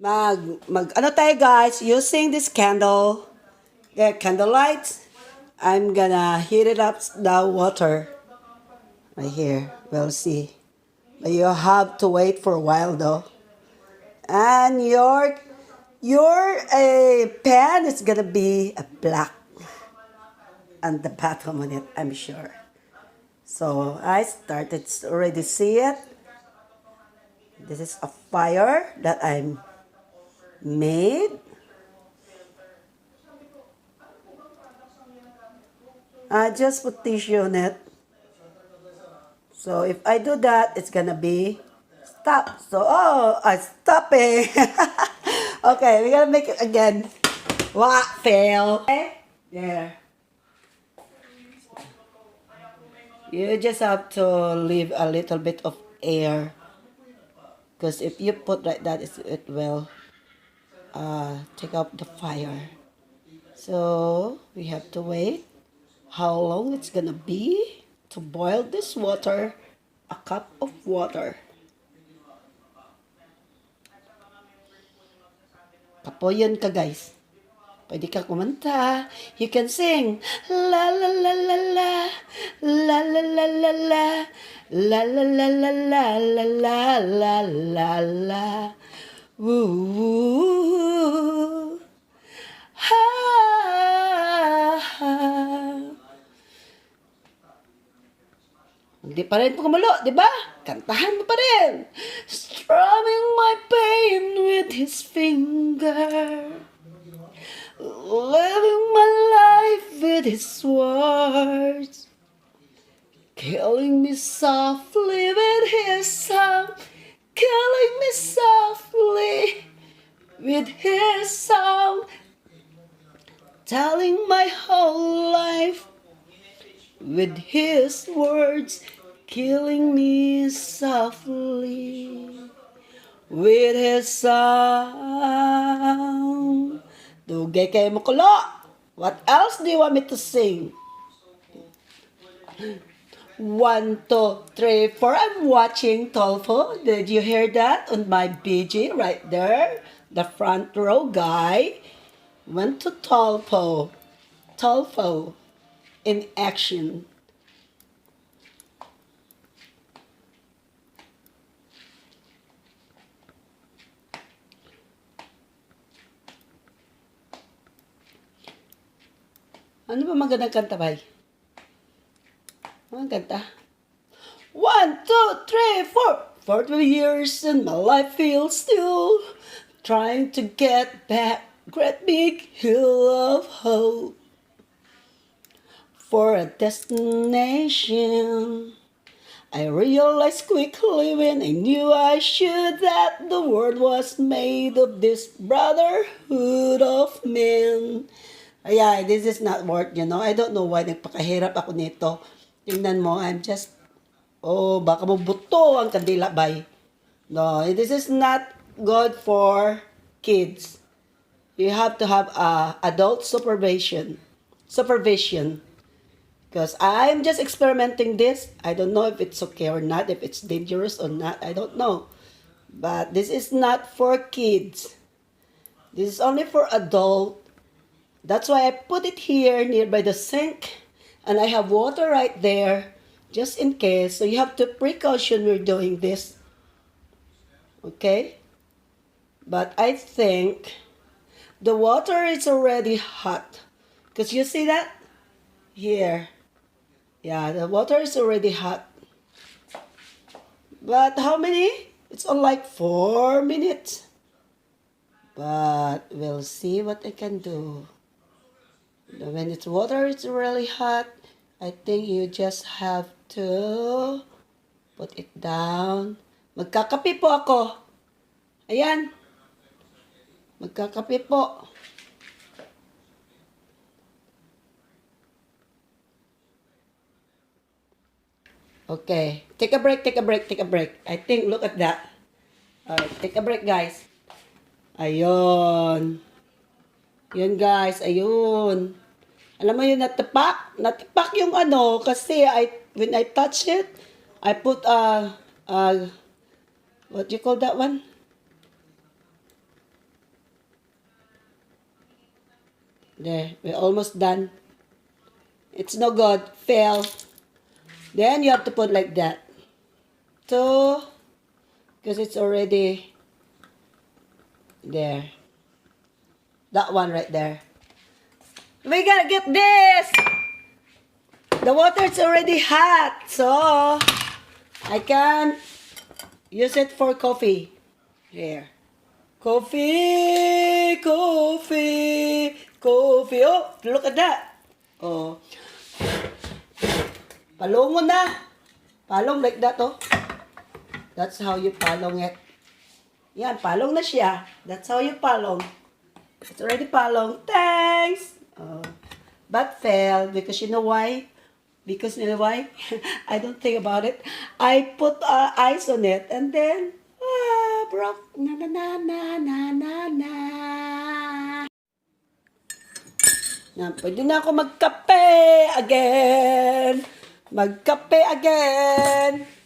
Ano tayo guys, using this candle, candle lights, I'm gonna heat it up the water right here. We'll see. But you have to wait for a while though. And your pan is gonna be a black on the bottom of it, I'm sure. So I started to already see it. This is a fire that I'm made. I just put tissue on it. So if I do that, it's gonna be stop. So I stop it. Okay, we're gonna make it again. What fail? Okay, there. You just have to leave a little bit of air, because if you put like that, it will take out the fire. So we have to wait how long it's gonna be to boil this water, a cup of water. Kapoyan ka guys. Pwede ka kumanta. You can sing. La la la la la. La la la la la. La la la la la la la la la la. Woo. Ha ha. Hindi pa rin pumulo, di ba? Kantahan mo pa rin. Strumming my pain with his finger. Living my life with his words. Killing me softly with his song. Killing me softly with his song. Telling my whole life with his words. Killing me softly with his song. Dugay kayo makulo. What else do you want me to sing? 1, 2, 3, 4. I'm watching Tolfo. Did you hear that on my BG right there? The front row guy went to Tolfo. Tolfo in action. Ano ba magandang kanta, bay? Ang kanta. 1, 2, 3, 4. 40 years and my life feels still. Trying to get back. Great big hill of hope. For a destination. I realized quickly when I knew I should that the world was made of this brotherhood of men. Yeah, this is not work, you know. I don't know why nagpakahirap ako nito. Tingnan mo, I'm just, baka mabuto ang kandila, bay. No, this is not good for kids. You have to have adult supervision. Because I'm just experimenting this. I don't know if it's okay or not, if it's dangerous or not. I don't know. But this is not for kids. This is only for adult. That's why I put it here nearby the sink. And I have water right there, just in case. So you have to precaution when you're doing this. Okay? But I think the water is already hot. Because you see that? Here. Yeah, the water is already hot. But how many? It's on like 4 minutes. But we'll see what I can do. When it's water, it's really hot. I think you just have to put it down. Magkakape po ako. Ayan. Magkakape po. Okay. Take a break. I think, look at that. Alright, take a break, guys. Ayun. Yun guys, ayun. Alam mo yun, natipak yung ano, kasi when I touch it, I put what do you call that one? There, we're almost done. It's no good. Fail. Then you have to put like that. So, because it's already there. That one right there. We gotta get this! The water's already hot, so I can use it for coffee. Here. Coffee, coffee, coffee. Oh, look at that. Oh. Palong mo na. Palong like that, oh. That's how you palong it. Yan, palong na siya. That's how you palong. It's already palong. Thanks! Oh. But failed because you know why? Because you know why? I don't think about it. I put ice on it and then, broke. Na na na na na na na. Yan, pwede na ako magkape again. Magkape again.